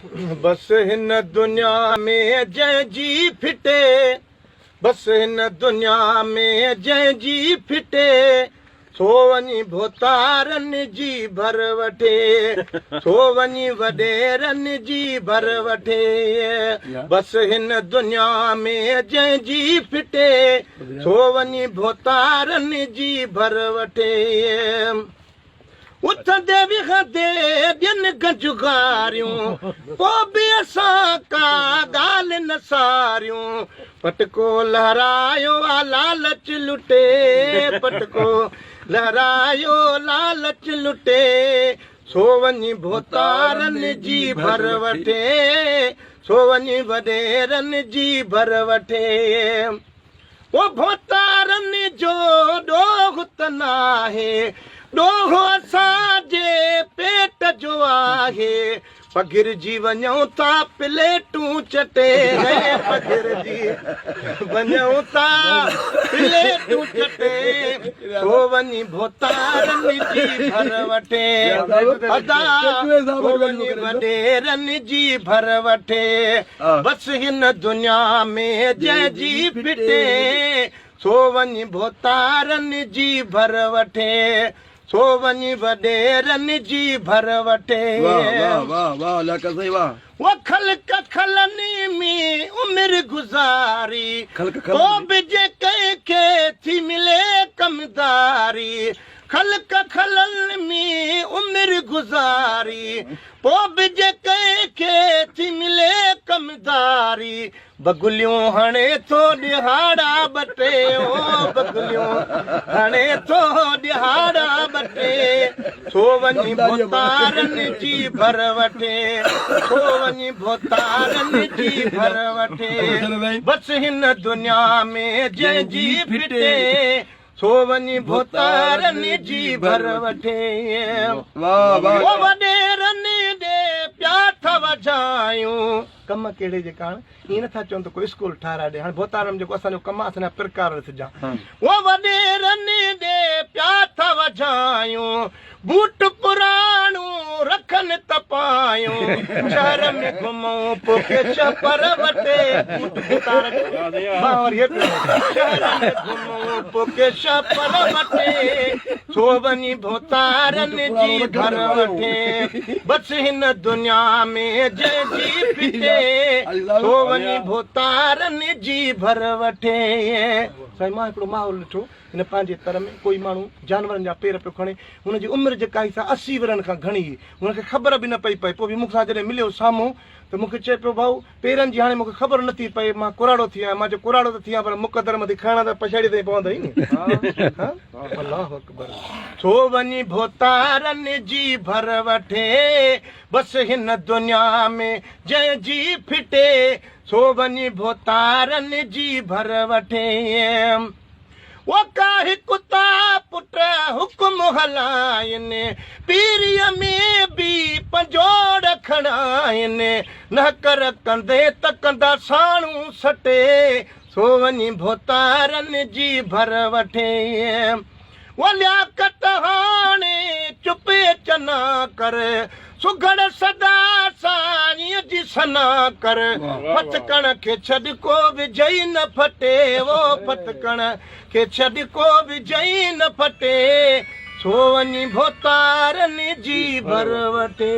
बस हिन दुनिया में जंहिंजी फिटे, बस हिन दुनिया में जंहिंजी फिटे, सो वञी भोतारनि जी भर वठे, सो वञी वॾेरनि जी भर वठे। बस हिन दुनिया में जंहिंजी फिटे, सो वञी भोतारनि जी भर वठे। उथंदे विहंदे ॾियनि गंजुगारियूं, पोइ बि असां का ॻाल्हि न सारियूं। पटको लहरायो आ लालच लुटे, पटको लहरायो लालच लुटे, सो वञी भोतारनि जी भर वठे, सो वञी वॾेरनि जी भर वठे। ओ भोतारनि जो ॾोह त नाहे, ॾोह असांजे पेट जो आहे। पघिरजी वञूं था प्लेटूं चटे, पघिरजी वञूं था प्लेटूं चटे, सो वञी भोतारनि जी भर वठे, अदा सो वञी वॾेरनि जी भर वठे। बस हिन दुनिया में जंहिंजी फिटे, सो वञी भोतारनि जी भर वठे, सो वञी वॾेरनि जी भर वठे। वो ख़ल्क़ खलनी में उमिरि गुज़ारी, पोइ बि जे कंहिंखे थी मिले कमदारी। ख़ल्क़ खलनि में उमिरि गुज़ारी, पोइ बि जे कंहिंखे थी मिले कमदारी। बगुलियूं हणे थो ॾिहाड़ा ॿटे, ओ बगुलियूं हणे थो ॾिहाड़ा ॿटे, सो वञी भोतारनि जी भर वठे, सो वञी भोतारनि जी भर वठे। बस हिन दुनिया में जंहिंजी फिटे, सो वञी भोतारनि जी भर वठे। ओ वॾेरनि ॾे पिया था वॼायूं, कम कहिड़े जे कारण ईअं नथा चवनि त कोई स्कूल ठाहिराए ॾे। हाणे भोतारनि जेको असांजो कमु आहे असांजा प्रकार थिया। ओ वॾेरनि ॾे पिया था वॼायूं, बूट पुराणूं रखनि त पायूं। शहर में घुमूं पोइ पर वटे, शहर में घुमूं पोइ पर वटे, सो वञी भोतारनि जी भर वठे। बस हिन दुनिया में जंहिंजी फिटे, सो वञी भोतारनि जी भर वठे। साईं मां हिकिड़ो माहौल ॾिठो, हिन पंहिंजे तर में कोई माण्हू जानवरनि जा पेर पियो खणे, हुनजी उमिरि जेका ई 80 वरनि खां घणी हुई, हुनखे ख़बर बि न पई पए। पोइ बि मूंसां जॾहिं मिलियो साम्हूं त मूंखे चए पियो भाऊ पेरनि जी हाणे मूंखे ख़बर नथी पए, मां कुराड़ो थी आहियां। मां चयो कुराड़ो त थी आहियां पर मुक़दर मथी खणा त पछाड़ी ताईं पवंदई नी। अल्लाहु अकबर। सो वञी भोतारनि जी भर वठे, बस हिन दुनिया में जंहिंजी फिटे, सो वञी भोतारनि जी भर वठे। वो काहि कुता पुट हुक्म हलाइनि, पीरीअ में बि पंजोड़ खणाइनि। न कर कंदे त कंदा साणू सटे, सो वञी भोतारनि जी भर वठे। वो लियाकत हाणे चुपे चना कर, सुघड़ सदा साईं जी सना कर। फटकण खे छॾ को विझई न फटे, वो फटकण खे छॾ को विझई न फटे, सो वञी भोतारनि जी भर वठे।